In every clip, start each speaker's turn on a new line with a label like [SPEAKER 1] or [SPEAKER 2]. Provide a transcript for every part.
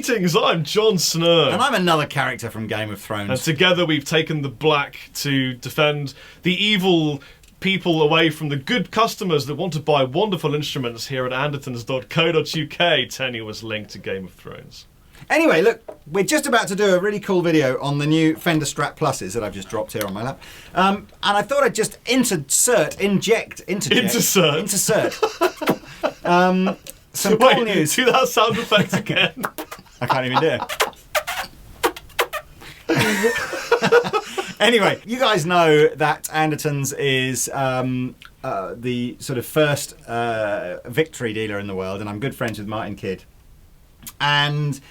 [SPEAKER 1] Greetings, I'm Jon Snow.
[SPEAKER 2] And I'm another character from Game of Thrones.
[SPEAKER 1] And together we've taken the black to defend the evil people away from the good customers that want to buy wonderful instruments here at Andertons.co.uk, tenuous link to Game of Thrones.
[SPEAKER 2] Anyway, look, we're just about to do a really cool video on the new Fender Strat Pluses that I've just dropped here on my lap. And I thought I'd just inject some cool news.
[SPEAKER 1] Do that sound effect again.
[SPEAKER 2] I can't even do it. Anyway, you guys know that Andertons is the sort of first victory dealer in the world, and I'm good friends with Martin Kidd. And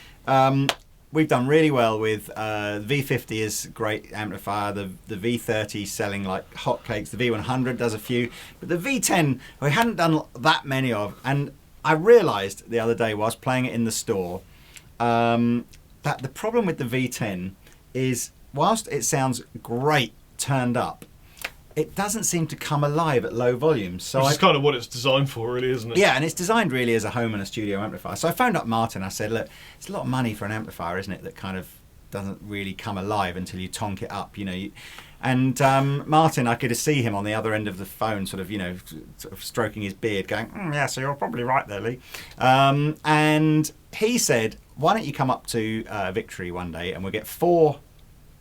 [SPEAKER 2] we've done really well with the V50 is a great amplifier, the V30 selling like hotcakes, the V100 does a few, but the V10 we hadn't done that many of, and I realised the other day whilst playing it in the store that the problem with the V10 is whilst it sounds great turned up, it doesn't seem to come alive at low volumes. So
[SPEAKER 1] which is kind of what it's designed for, really, isn't it?
[SPEAKER 2] Yeah, and it's designed really as a home and a studio amplifier. So I phoned up Martin. I said, look, it's a lot of money for an amplifier, isn't it, that kind of doesn't really come alive until you tonk it up, you know. And Martin, I could see him on the other end of the phone, sort of, you know, sort of stroking his beard, going, yeah, so you're probably right there, Lee. And he said, why don't you come up to Victory one day and we'll get 4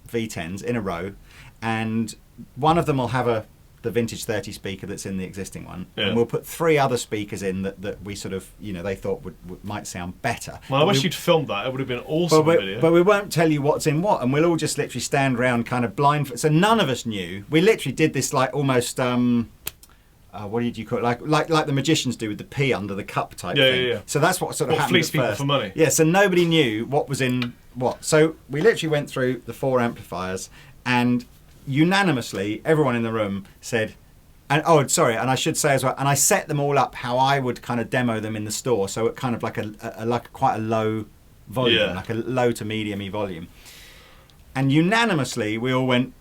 [SPEAKER 2] V10s in a row, and one of them will have the vintage 30 speaker that's in the existing one, and we'll put 3 other speakers in that we sort of, you know, they thought might sound better.
[SPEAKER 1] Well, I wish you'd filmed that. It would have been awesome video.
[SPEAKER 2] But we won't tell you what's in what, and we'll all just literally stand around kind of blind. So none of us knew. We literally did this like almost what did you call it? Like the magicians do with the pea under the cup type thing. Yeah. So that's what sort of happened
[SPEAKER 1] fleece
[SPEAKER 2] at
[SPEAKER 1] people
[SPEAKER 2] first.
[SPEAKER 1] for money.
[SPEAKER 2] Yeah, so nobody knew what was in what. So we literally went through the 4 amplifiers, and unanimously everyone in the room said, and I should say as well, and I set them all up how I would kind of demo them in the store, so it kind of like quite a low volume, like a low to medium-y volume. And unanimously we all went,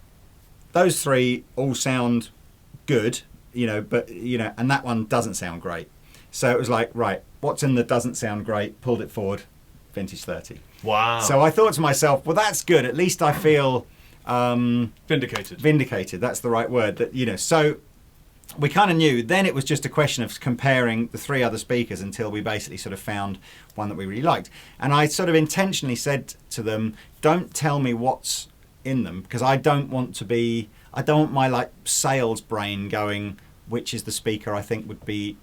[SPEAKER 2] those 3 all sound good, you know, but you know, and that one doesn't sound great. So it was like, right, what's in the doesn't sound great? Pulled it forward, vintage 30.
[SPEAKER 1] Wow.
[SPEAKER 2] So I thought to myself, well, that's good. At least I feel
[SPEAKER 1] vindicated.
[SPEAKER 2] That's the right word. That, you know, so we kind of knew. Then it was just a question of comparing the 3 other speakers until we basically sort of found one that we really liked. And I sort of intentionally said to them, don't tell me what's in them, because I don't want my like sales brain going, which is the speaker I think would be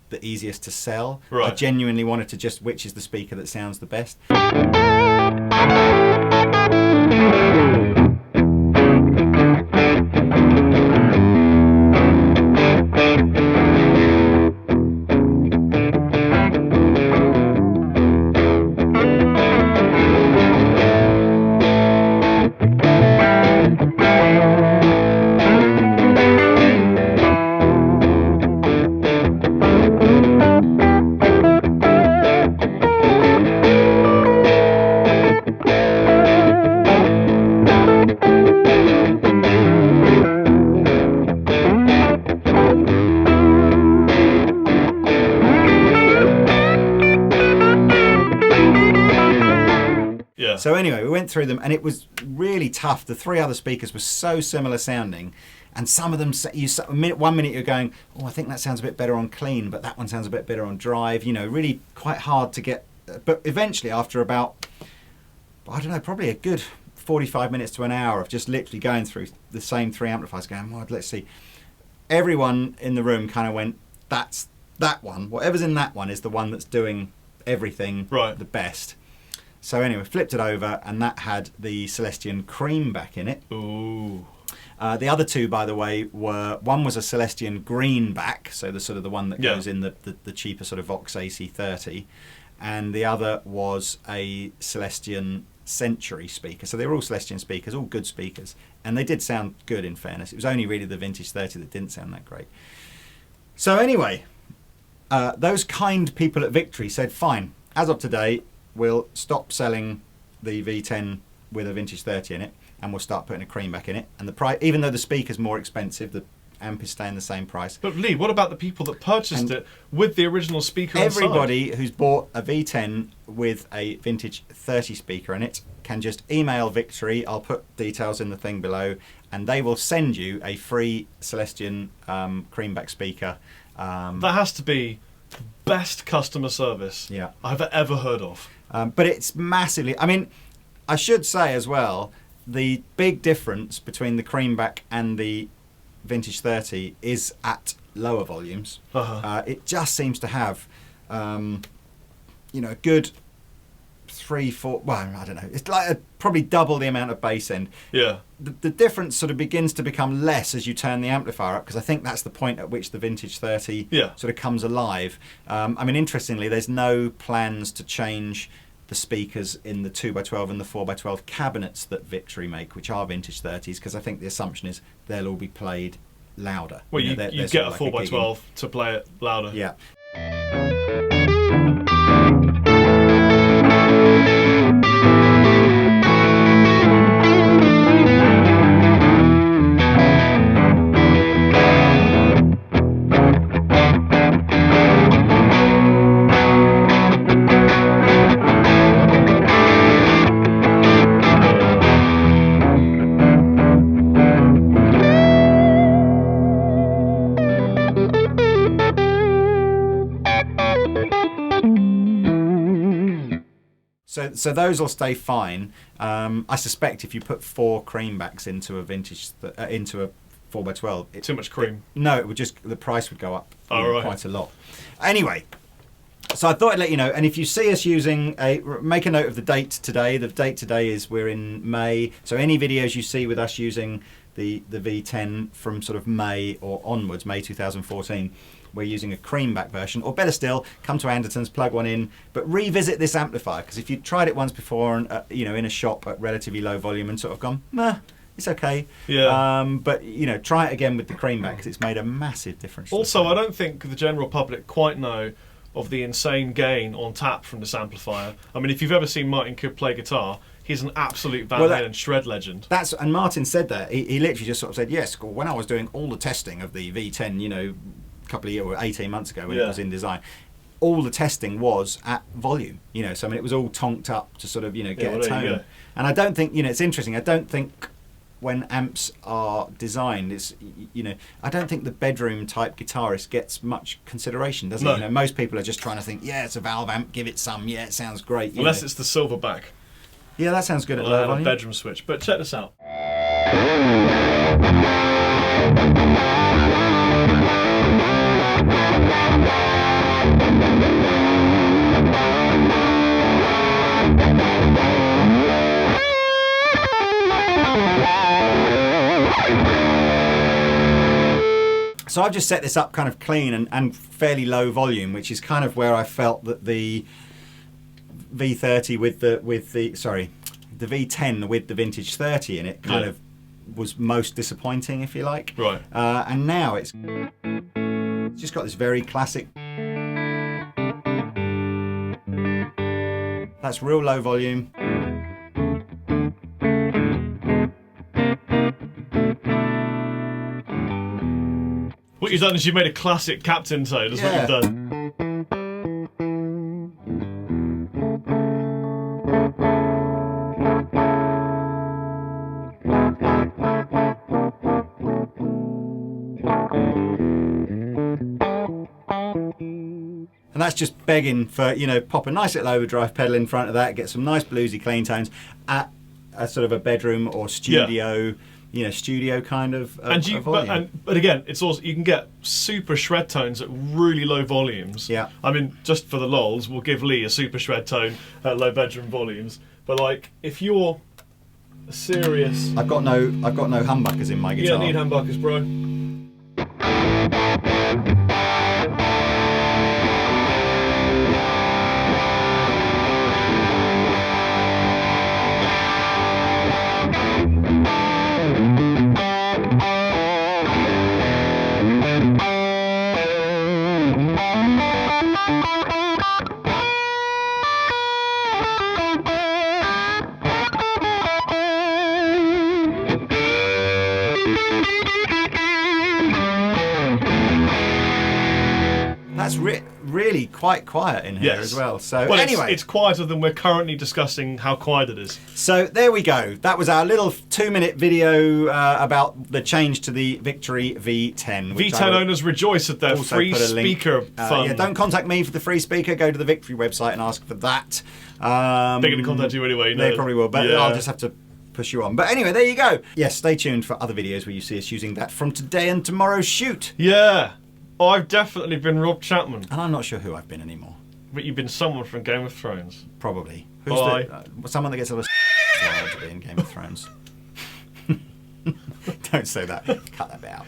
[SPEAKER 2] the easiest to sell.
[SPEAKER 1] Right.
[SPEAKER 2] I genuinely wanted to just, which is the speaker that sounds the best. So anyway, we went through them, and it was really tough. The 3 other speakers were so similar sounding, and some of them, one minute you're going, oh, I think that sounds a bit better on clean, but that one sounds a bit better on drive. You know, really quite hard to get. But eventually, after about, I don't know, probably a good 45 minutes to an hour of just literally going through the same 3 amplifiers, going, well, let's see. Everyone in the room kind of went, that's that one. Whatever's in that one is the one that's doing everything the best. So anyway, flipped it over, and that had the Celestion Cream back in it.
[SPEAKER 1] Ooh.
[SPEAKER 2] The other 2, by the way, one was a Celestion Green back, so the sort of the one that goes in the cheaper sort of Vox AC30, and the other was a Celestion Century speaker. So they were all Celestion speakers, all good speakers, and they did sound good in fairness. It was only really the vintage 30 that didn't sound that great. So anyway, those kind people at Victory said, fine, as of today, we'll stop selling the V10 with a vintage 30 in it, and we'll start putting a cream back in it. And the price, even though the speaker's more expensive, the amp is staying the same price.
[SPEAKER 1] But Lee, what about the people that purchased it with the original speaker inside?
[SPEAKER 2] Everybody who's bought a V10 with a vintage 30 speaker in it can just email Victory. I'll put details in the thing below, and they will send you a free Celestion creamback speaker.
[SPEAKER 1] That has to be the best customer service I've ever heard of.
[SPEAKER 2] But it's massively... I mean, I should say as well, the big difference between the creamback and the vintage 30 is at lower volumes. It just seems to have, a good 3-4... Well, I don't know. It's like probably double the amount of bass end.
[SPEAKER 1] Yeah.
[SPEAKER 2] The difference sort of begins to become less as you turn the amplifier up, because I think that's the point at which the vintage 30 sort of comes alive. I mean, interestingly, there's no plans to change the speakers in the 2x12 and the 4x12 cabinets that Victory make, which are vintage 30s, because I think the assumption is they'll all be played louder.
[SPEAKER 1] Well, you get a 4x12 to play it louder.
[SPEAKER 2] Yeah. So those will stay fine. I suspect if you put 4 creambacks into a vintage into a 4x12,
[SPEAKER 1] too much cream.
[SPEAKER 2] No, the price would go up
[SPEAKER 1] right.
[SPEAKER 2] quite a lot. Anyway, so I thought I'd let you know. And if you see us make a note of the date today. The date today is we're in May. So any videos you see with us using the V10 from sort of May or onwards, May 2014. We're using a creamback version, or better still, come to Andertons, plug one in, but revisit this amplifier, because if you tried it once before, and in a shop at relatively low volume and sort of gone, nah, it's okay.
[SPEAKER 1] Yeah.
[SPEAKER 2] But try it again with the creamback, because it's made a massive difference.
[SPEAKER 1] Also, I don't think the general public quite know of the insane gain on tap from this amplifier. I mean, if you've ever seen Martin Kidd play guitar, he's an absolute Van Halen shred legend.
[SPEAKER 2] And Martin said that. He literally just sort of said, yes, when I was doing all the testing of the V10, couple of years or 18 months ago when it was in design, all the testing was at volume, so I mean it was all tonked up to sort of get a tone. And I don't think it's interesting, I don't think when amps are designed, it's I don't think the bedroom type guitarist gets much consideration, does it? Most people are just trying to think, it's a valve amp, give it some, it sounds great.
[SPEAKER 1] Unless it's the Silverback.
[SPEAKER 2] Yeah, that sounds good at
[SPEAKER 1] low
[SPEAKER 2] volume.
[SPEAKER 1] A bedroom switch, but check this out.
[SPEAKER 2] So I've just set this up kind of clean and fairly low volume, which is kind of where I felt that the V30 the V10 with the vintage 30 in it kind of was most disappointing, if you like.
[SPEAKER 1] Right.
[SPEAKER 2] And now it's just got this very classic. That's real low volume.
[SPEAKER 1] What you've done is you've made a classic Captain tone, is what you've done.
[SPEAKER 2] And that's just begging for, pop a nice little overdrive pedal in front of that, get some nice bluesy clean tones at a sort of a bedroom or studio, studio kind of volume.
[SPEAKER 1] But again, it's also, you can get super shred tones at really low volumes.
[SPEAKER 2] Yeah.
[SPEAKER 1] I mean, just for the lols, we'll give Lee a super shred tone at low bedroom volumes. But like, if you're a serious...
[SPEAKER 2] I've got no humbuckers in my guitar.
[SPEAKER 1] You don't need humbuckers, bro.
[SPEAKER 2] quite quiet in here
[SPEAKER 1] Yes.
[SPEAKER 2] as well. So
[SPEAKER 1] Well,
[SPEAKER 2] anyway,
[SPEAKER 1] it's quieter than we're currently discussing how quiet it is.
[SPEAKER 2] so there we go. That was our little 2-minute video about the change to the Victory V10. which I
[SPEAKER 1] V10
[SPEAKER 2] will
[SPEAKER 1] owners rejoice at their
[SPEAKER 2] also
[SPEAKER 1] free
[SPEAKER 2] put a link.
[SPEAKER 1] speaker fund.
[SPEAKER 2] Yeah, don't contact me for the free speaker. Go to the Victory website and ask for that.
[SPEAKER 1] They're going to contact you anyway.
[SPEAKER 2] They
[SPEAKER 1] No.
[SPEAKER 2] probably will, but
[SPEAKER 1] Yeah.
[SPEAKER 2] I'll just have to push you on. But anyway, there you go. Yes, stay tuned for other videos where you see us using that from today and tomorrow's shoot.
[SPEAKER 1] Yeah. I've definitely been Rob Chapman.
[SPEAKER 2] And I'm not sure who I've been anymore.
[SPEAKER 1] But you've been someone from Game of Thrones.
[SPEAKER 2] Probably.
[SPEAKER 1] Bye.
[SPEAKER 2] Someone that gets a lot of to be in Game of Thrones. Don't say that. Cut that bit out.